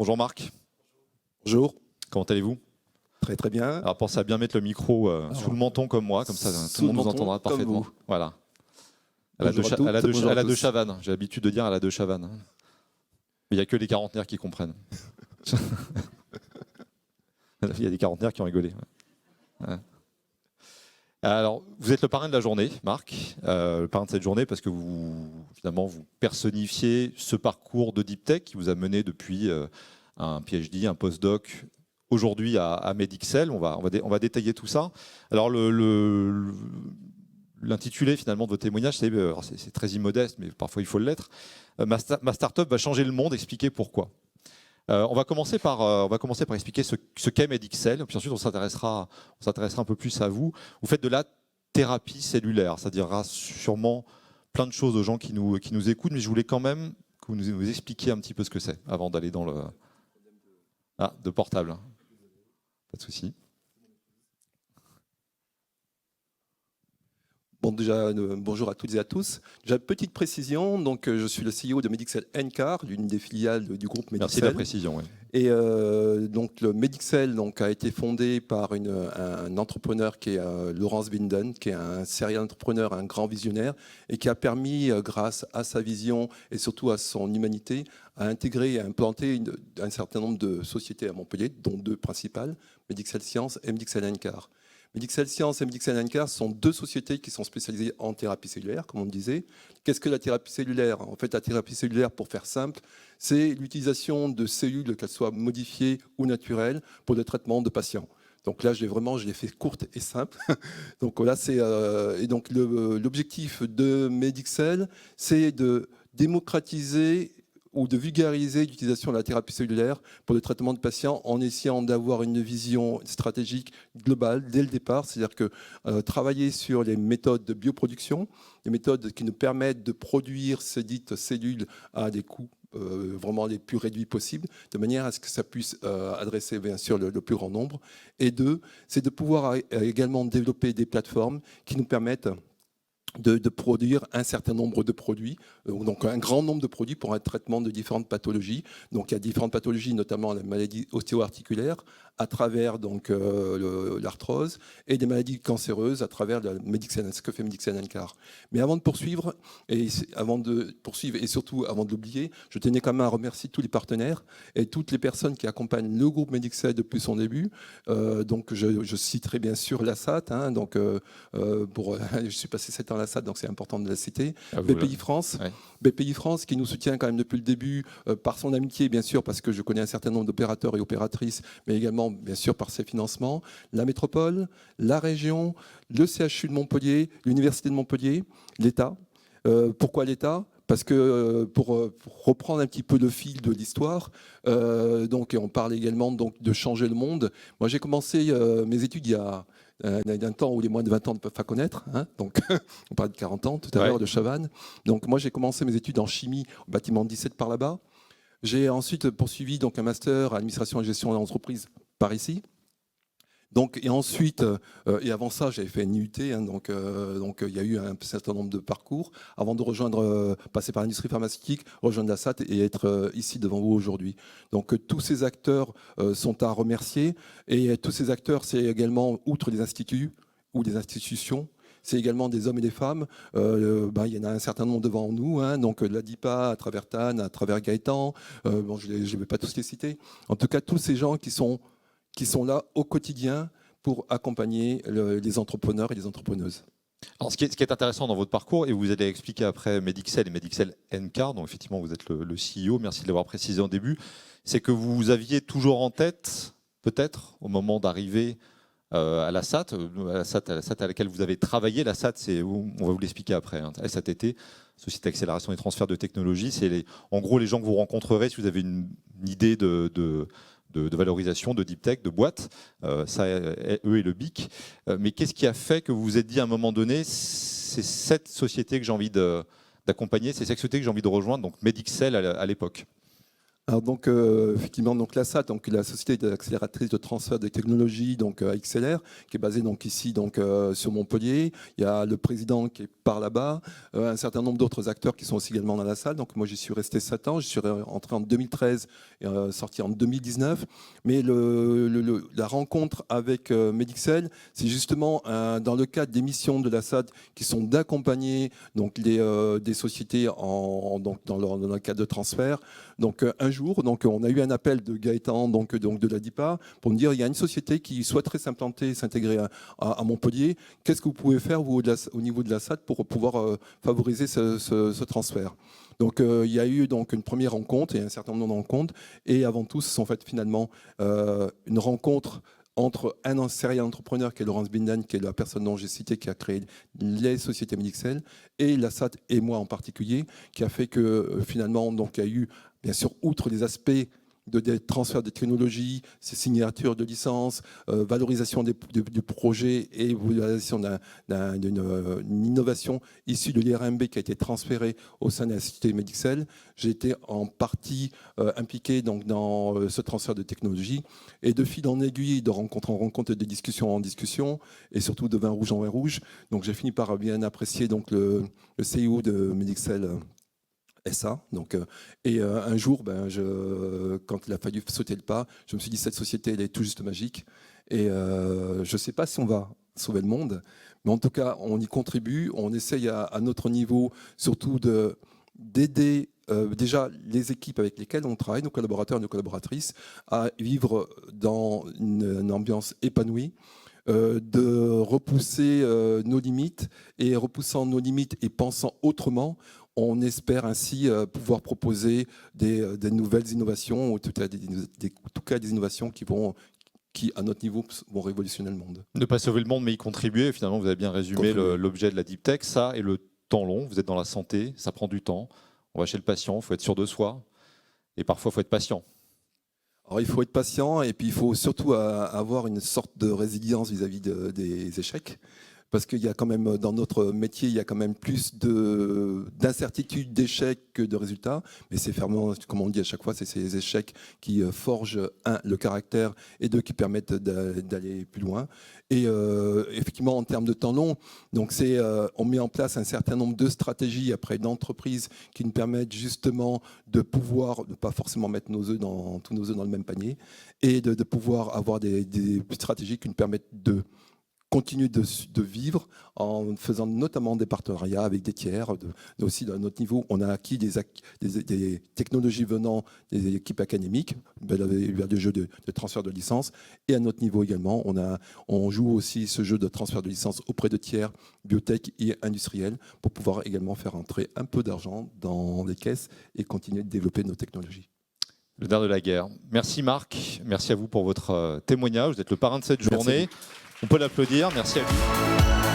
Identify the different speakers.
Speaker 1: Bonjour Marc.
Speaker 2: Bonjour.
Speaker 1: Comment allez-vous?
Speaker 2: Très très bien.
Speaker 1: Alors pensez à bien mettre le micro sous le menton comme moi, comme ça tout le monde nous entendra parfaitement. Voilà. À la de Chavannes. J'ai l'habitude de dire à la de Chavannes. Mais il n'y a que les quarantenaires qui comprennent. Il y a des quarantenaires qui ont rigolé. Ouais. Alors, vous êtes le parrain de la journée, Marc, le parrain de cette journée parce que finalement, vous personnifiez ce parcours de Deep Tech qui vous a mené depuis un PhD, un postdoc, aujourd'hui à Medixel. On va détailler tout ça. Alors, l'intitulé finalement de votre témoignage, c'est très immodeste, mais parfois il faut l'être. Ma startup va changer le monde, expliquer pourquoi. On va commencer par expliquer ce qu'est Medixel, puis ensuite on s'intéressera un peu plus à vous. Vous faites de la thérapie cellulaire, ça dira sûrement plein de choses aux gens qui nous écoutent, mais je voulais quand même que vous nous expliquiez un petit peu ce que c'est avant d'aller dans le... Ah, de portable, pas de souci.
Speaker 2: Bon, déjà, bonjour à toutes et à tous. Déjà, petite précision, donc, je suis le CEO de Medixel NCAR, l'une des filiales du groupe Medixel.
Speaker 1: Merci de la précision. Oui.
Speaker 2: Et donc, le Medixel a été fondé par un entrepreneur qui est Laurence Winden, qui est un serial entrepreneur, un grand visionnaire, et qui a permis, grâce à sa vision et surtout à son humanité, à intégrer et à implanter un certain nombre de sociétés à Montpellier, dont deux principales, Medixel Science et Medixel NCAR. Medixel Science et Medixel NCAR sont deux sociétés qui sont spécialisées en thérapie cellulaire, comme on disait. Qu'est-ce que la thérapie cellulaire? En fait, la thérapie cellulaire, pour faire simple, c'est l'utilisation de cellules, qu'elles soient modifiées ou naturelles, pour le traitement de patients. Donc là, je l'ai fait courte et simple. Donc là, l'objectif de Medixel, c'est de démocratiser ou de vulgariser l'utilisation de la thérapie cellulaire pour le traitement de patients en essayant d'avoir une vision stratégique globale dès le départ, c'est-à-dire que travailler sur les méthodes de bioproduction, les méthodes qui nous permettent de produire ces dites cellules à des coûts vraiment les plus réduits possibles, de manière à ce que ça puisse adresser bien sûr le plus grand nombre. Et deux, c'est de pouvoir également développer des plateformes qui nous permettent de produire un certain nombre de produits, donc un grand nombre de produits pour un traitement de différentes pathologies. Donc il y a différentes pathologies, notamment la maladie ostéo-articulaire, à travers l'arthrose, et des maladies cancéreuses à travers ce que fait Medixel NCAR. Mais avant de poursuivre, et surtout avant de l'oublier, je tenais quand même à remercier tous les partenaires et toutes les personnes qui accompagnent le groupe Medixel depuis son début. Donc je citerai bien sûr l'ASAT, je suis passé 7 ans à l'ASAT, donc c'est important de la citer. BPI France, ouais. BPI France qui nous soutient quand même depuis le début par son amitié, bien sûr, parce que je connais un certain nombre d'opérateurs et opératrices, mais également, bien sûr, par ses financements. La métropole, la région, le CHU de Montpellier, l'Université de Montpellier, l'État. Pourquoi l'État ? Parce que pour reprendre un petit peu le fil de l'histoire, et on parle également donc, de changer le monde. Moi, j'ai commencé mes études il y a d'un temps où les moins de 20 ans ne peuvent pas connaître. Donc, on parle de 40 ans tout à l'heure, de Chavannes. Donc, moi, j'ai commencé mes études en chimie au bâtiment 17 par là-bas. J'ai ensuite poursuivi donc, un master à administration et gestion d'entreprise par ici. Donc, et ensuite, et avant ça, j'avais fait une IUT, donc il y a eu un certain nombre de parcours avant de passer par l'industrie pharmaceutique, rejoindre la SAT et être ici devant vous aujourd'hui. Donc tous ces acteurs sont à remercier, et tous ces acteurs, c'est également, outre les instituts ou les institutions, c'est également des hommes et des femmes. Il y en a un certain nombre devant nous, donc l'ADIPA, à travers TAN, à travers Gaëtan, je ne vais pas tous les citer. En tout cas, tous ces gens qui sont là au quotidien pour accompagner les entrepreneurs et les entrepreneuses.
Speaker 1: Alors, ce qui est intéressant dans votre parcours, et vous allez expliquer après Medixel et Medixel NCAR, donc effectivement vous êtes le CEO, merci de l'avoir précisé au début, c'est que vous aviez toujours en tête, peut-être, au moment d'arriver à la SAT, à laquelle vous avez travaillé. La SAT, on va vous l'expliquer après, SATT, Société d'Accélération et Transfert de Technologie, c'est en gros les gens que vous rencontrerez si vous avez une idée de valorisation, de deep tech, de boîte, ça, eux et le BIC. Mais qu'est-ce qui a fait que vous vous êtes dit à un moment donné, c'est cette société que j'ai envie d'accompagner, c'est cette société que j'ai envie de rejoindre, donc Medixel à l'époque?
Speaker 2: Alors donc effectivement donc l'ASAT, donc la société d'accélératrice de transfert de technologies, donc XLR, qui est basée donc ici donc sur Montpellier. Il y a le président qui est par là-bas, un certain nombre d'autres acteurs qui sont aussi également dans la salle. Donc moi j'y suis resté 7 ans, je suis entré en 2013 et sorti en 2019. Mais la rencontre avec Medixel, c'est justement dans le cadre des missions de l'ASAT qui sont d'accompagner donc des sociétés donc dans le cadre de transfert. Donc un jour, donc on a eu un appel de Gaëtan, donc de la DIPA, pour me dire il y a une société qui souhaiterait s'implanter, s'intégrer à Montpellier. Qu'est-ce que vous pouvez faire vous, au niveau de la SAT pour pouvoir favoriser ce transfert? Donc il y a eu donc une première rencontre et un certain nombre de rencontres. Et avant tout, ce sont en fait finalement une rencontre entre un serial entrepreneur qui est Laurence Binden, qui est la personne dont j'ai cité, qui a créé les sociétés Medixel, et la SAT et moi en particulier, qui a fait que finalement donc, il y a eu, bien sûr, outre les aspects des transferts de technologies, ces signatures de licences, valorisation du projet et valorisation d'une innovation issue de l'IRMB qui a été transférée au sein de la société Medixel. J'ai été en partie impliqué donc, dans ce transfert de technologie et de fil en aiguille, de rencontre en rencontre, de discussion en discussion et surtout de vin rouge en vin rouge. Donc j'ai fini par bien apprécier donc, le CEO de Medixel SA. Donc, et un jour, quand il a fallu sauter le pas, je me suis dit cette société, elle est tout juste magique. Et je ne sais pas si on va sauver le monde, mais en tout cas, on y contribue. On essaye à notre niveau, surtout d'aider déjà les équipes avec lesquelles on travaille, nos collaborateurs et nos collaboratrices, à vivre dans une ambiance épanouie. De repousser nos limites, et repoussant nos limites et pensant autrement, on espère ainsi pouvoir proposer des nouvelles innovations, ou en tout cas des innovations qui, à notre niveau, vont révolutionner le monde.
Speaker 1: Ne pas sauver le monde, mais y contribuer. Finalement, vous avez bien résumé l'objet de la Deep Tech. Ça et le temps long. Vous êtes dans la santé, ça prend du temps. On va chez le patient, il faut être sûr de soi. Et parfois, il faut être patient.
Speaker 2: Alors, il faut être patient et puis il faut surtout avoir une sorte de résilience vis-à-vis des échecs. Parce qu'il y a quand même, dans notre métier, il y a quand même plus d'incertitudes, d'échecs que de résultats. Mais c'est vraiment, comme on le dit à chaque fois, c'est ces échecs qui forgent, un, le caractère, et deux, qui permettent d'aller plus loin. Et effectivement, en termes de temps long, donc on met en place un certain nombre de stratégies après d'entreprises qui nous permettent justement de pouvoir, ne pas forcément mettre tous nos œufs dans le même panier, et de pouvoir avoir des stratégies qui nous permettent de continuer de vivre en faisant notamment des partenariats avec des tiers. Aussi, à notre niveau, on a acquis des technologies venant des équipes académiques, vers des jeux de transfert de licence. Et à notre niveau également, on joue aussi ce jeu de transfert de licence auprès de tiers, biotech et industriels, pour pouvoir également faire entrer un peu d'argent dans les caisses et continuer de développer nos technologies.
Speaker 1: Le nerf de la guerre. Merci Marc, merci à vous pour votre témoignage. Vous êtes le parrain de cette journée. On peut l'applaudir, merci à lui.